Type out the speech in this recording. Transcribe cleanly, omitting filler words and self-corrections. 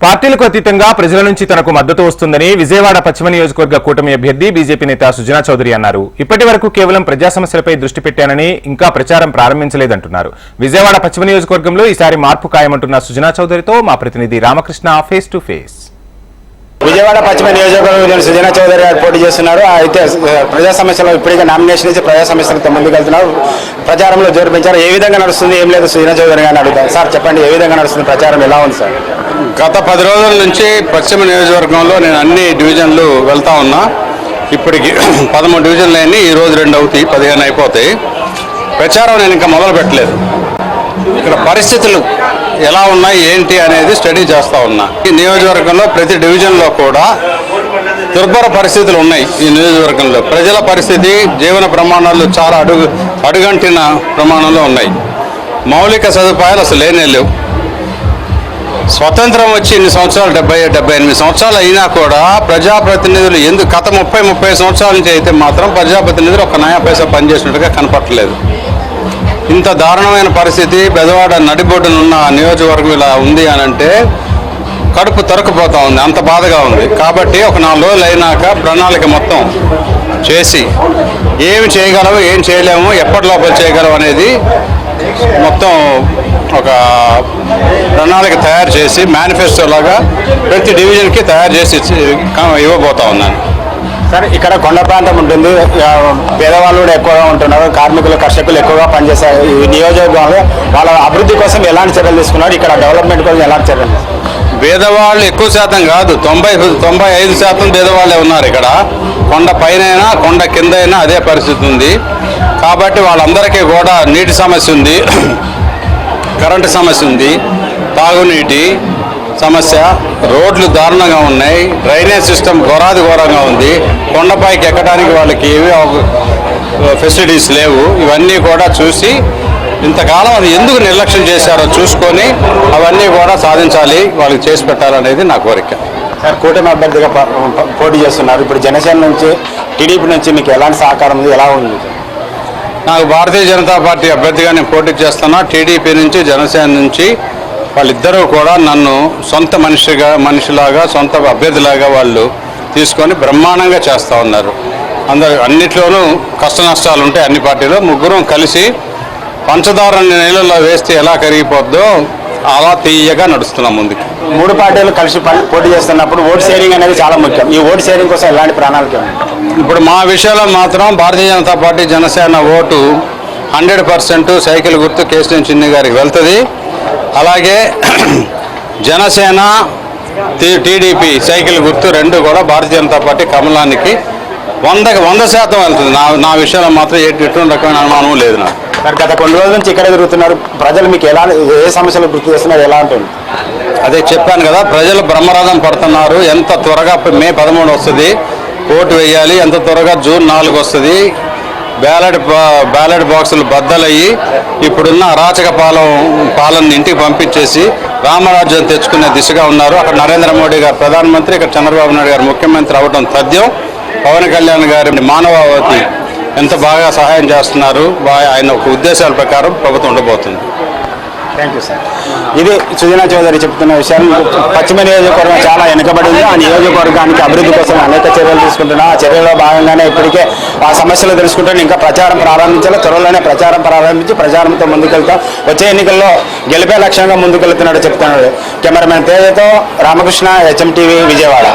పార్టీలకు అతీతంగా ప్రజల నుంచి తనకు మద్దతు వస్తుందని విజయవాడ పశ్చిమ నియోజకవర్గ కూటమి అభ్యర్థి బీజేపీ నేత సుజనా చౌదరి అన్నారు. ఇప్పటి వరకు కేవలం ప్రజా సమస్యలపై దృష్టి పెట్టానని, ఇంకా ప్రచారం ప్రారంభించలేదంటున్నారు. విజయవాడ పశ్చిమ నియోజకవర్గంలో ఈసారి మార్పు ఖాయమంటున్న సుజనా చౌదరితో మా ప్రతినిధి Ramakrishna face to face. Vijayawada పశ్చిమ నియోజకవర్గం సుజనా చౌదరి గారు పోటీ చేస్తున్నారు. అయితే ప్రజా సమస్యలు ఇప్పటికే నామినేషన్ ఇచ్చి ప్రజా సమస్యలతో ముందుకు వెళ్తున్నారు. ప్రచారంలో జోరు పెంచారు. ఏ విధంగా నడుస్తుంది, ఏం లేదు, సుజనా చౌదరి గారిని అడుగుతారు. సార్ చెప్పండి, ఏ విధంగా నడుస్తుంది, ప్రచారం ఎలా ఉంది సార్? గత 10 రోజుల నుంచి పశ్చిమ నియోజకవర్గంలో నేను అన్ని డివిజన్లు వెళ్తా ఉన్నా. ఇప్పటికి 13 డివిజన్లు అయినాయి. ఈ రోజు 2 అవుతాయి, 15 అయిపోతాయి. ప్రచారం నేను ఇంకా మొదలు పెట్టలేదు. ఇక్కడ పరిస్థితులు ఎలా ఉన్నాయి ఏంటి అనేది స్టడీ చేస్తూ ఉన్నా. ఈ నియోజకవర్గంలో ప్రతి డివిజన్లో కూడా దుర్భర పరిస్థితులు ఉన్నాయి. ఈ నియోజకవర్గంలో ప్రజల పరిస్థితి, జీవన ప్రమాణాలు చాలా అడుగంటిన ప్రమాణంలో ఉన్నాయి. మౌలిక సదుపాయాలు అసలు లేనే లేవు. స్వతంత్రం వచ్చి ఇన్ని సంవత్సరాలు 78 సంవత్సరాలు అయినా కూడా ప్రజాప్రతినిధులు గత 30 సంవత్సరాల నుంచి అయితే మాత్రం ప్రజాప్రతినిధులు ఒక నయా పైసా పనిచేసినట్టుగా కనపట్టలేదు. ఇంత దారుణమైన పరిస్థితి బెజవాడ నడిబొడ్డునున్న నియోజకవర్గం ఇలా ఉంది అని అంటే కడుపు తరుక్కుపోతూ ఉంది. అంత బాధగా ఉంది. కాబట్టి ఒక 4 రోజులు అయినాక ప్రణాళిక మొత్తం చేసి ఏమి చేయగలము, ఏం చేయలేము, ఎప్పటి లోపల చేయగలము అనేది మొత్తం ఒక ప్రణాళిక తయారు చేసి మేనిఫెస్టో లాగా ప్రతి డివిజన్కి తయారు చేసి ఇవ్వబోతా ఉన్నాను. సార్, ఇక్కడ కొండ ప్రాంతం ఉంటుంది, పేదవాళ్ళు కూడా ఎక్కువగా ఉంటున్నారు, కార్మికులు, కర్షకులు ఎక్కువగా పనిచేస్తారు. ఈ నియోజకవర్గంలో వాళ్ళ అభివృద్ధి కోసం ఎలాంటి చర్యలు తీసుకున్నారు, ఇక్కడ డెవలప్మెంట్ కోసం ఎలాంటి చర్యలు? పేదవాళ్ళు ఎక్కువ శాతం కాదు, 95% పేదవాళ్ళే ఉన్నారు. ఇక్కడ కొండ పైన కొండ కింద అయినా అదే పరిస్థితి ఉంది. కాబట్టి వాళ్ళందరికీ కూడా నీటి సమస్య ఉంది, కరెంటు సమస్య ఉంది, తాగునీటి సమస్య, రోడ్లు దారుణంగా ఉన్నాయి, డ్రైనేజ్ సిస్టమ్ ఘోరంగా ఉంది. కొండపైకి ఎక్కడానికి వాళ్ళకి ఏమీ ఫెసిలిటీస్ లేవు. ఇవన్నీ కూడా చూసి ఇంతకాలం అది ఎందుకు నిర్లక్ష్యం చేశారో చూసుకొని అవన్నీ కూడా సాధించాలి, వాళ్ళకి చేసి పెట్టాలనేది నా కోరిక. సార్, కూటమి అభ్యర్థిగా పోటీ చేస్తున్నారు. ఇప్పుడు జనసేన నుంచి, టీడీపీ నుంచి మీకు ఎలాంటి సహకారం ఉంది, ఎలా ఉంది? నాకు భారతీయ జనతా పార్టీ అభ్యర్థిగా నేను పోటీ చేస్తున్నా. టీడీపీ నుంచి, జనసేన నుంచి వాళ్ళిద్దరూ కూడా నన్ను సొంత మనిషిలాగా, సొంత అభ్యర్థిలాగా వాళ్ళు తీసుకొని బ్రహ్మాండంగా చేస్తూ ఉన్నారు. అన్నిట్లోనూ కష్ట నష్టాలు ఉంటాయి. అన్ని పార్టీలో ముగ్గురం కలిసి పంచదార నీళ్ళలో వేస్తే ఎలా కరిగిపోద్దో అలా తీయగా నడుస్తున్నాం ముందుకు. 3 పార్టీలు కలిసి పోటీ చేస్తున్నప్పుడు ఓట్ షేరింగ్ అనేది చాలా ముఖ్యం. ఈ ఓట్ షేరింగ్ కోసం ఎలాంటి ప్రణాళిక? ఇప్పుడు మా విషయంలో మాత్రం Bharatiya Janata Party, Janasena vote 100% cycle గుర్తు కేశినేని చిన్ని గారికి వెళ్తుంది. అలాగే జనసేన, టీడీపీ సైకిల్ గుర్తు 2 కూడా భారతీయ జనతా పార్టీ కమలానికి 100% వెళ్తుంది. నా విషయంలో మాత్రం ఎటువంటి రకమైన అనుమానం లేదు. నాకు సార్, గత కొన్ని రోజుల నుంచి ఇక్కడ తిరుగుతున్నారు. ప్రజలు మీకు ఏ సమస్యలు గుర్తు చేస్తున్నారు, ఎలా ఉంటుంది? అదే చెప్పాను కదా, ప్రజలు బ్రహ్మరథం పడుతున్నారు. ఎంత త్వరగా మే 13 వస్తుంది, ఓటు వేయాలి, ఎంత త్వరగా జూన్ 4 వస్తుంది, బ్యాలెట్ బాక్సులు బద్దలయ్యి ఇప్పుడున్న అరాచక పాలన ఇంటికి పంపించేసి రామరాజ్యం తెచ్చుకునే దిశగా ఉన్నారు. అక్కడ నరేంద్ర మోడీ గారు ప్రధానమంత్రి, ఇక్కడ చంద్రబాబు నాయుడు గారు ముఖ్యమంత్రి అవ్వడం తథ్యం. పవన్ కళ్యాణ్ గారి మానవతి ఎంత బాగా సహాయం చేస్తున్నారు. ఆయన ఒక ఉద్దేశాల ప్రకారం ప్రభుత్వం ఉండబోతుంది. Thank you sir. ఇది సుజనా చౌదరి చెప్తున్న విషయాలు. పశ్చిమ నియోజకవర్గం చాలా వెనుకబడింది. ఆ నియోజకవర్గానికి అభివృద్ధి కోసం అనేక చర్యలు తీసుకుంటున్నా. ఆ చర్యల్లో భాగంగానే ఇప్పటికే ఆ సమస్యలు తెలుసుకుంటాను. ఇంకా ప్రచారం ప్రారంభించాలి. త్వరలోనే ప్రచారం ప్రారంభించి ప్రచారంతో ముందుకెళ్తాం. వచ్చే ఎన్నికల్లో గెలిపే లక్ష్యంగా ముందుకెళ్తున్నాడు చెప్తున్నాడు. కెమెరామెన్ తేజతో రామకృష్ణ, HM TV, విజయవాడ.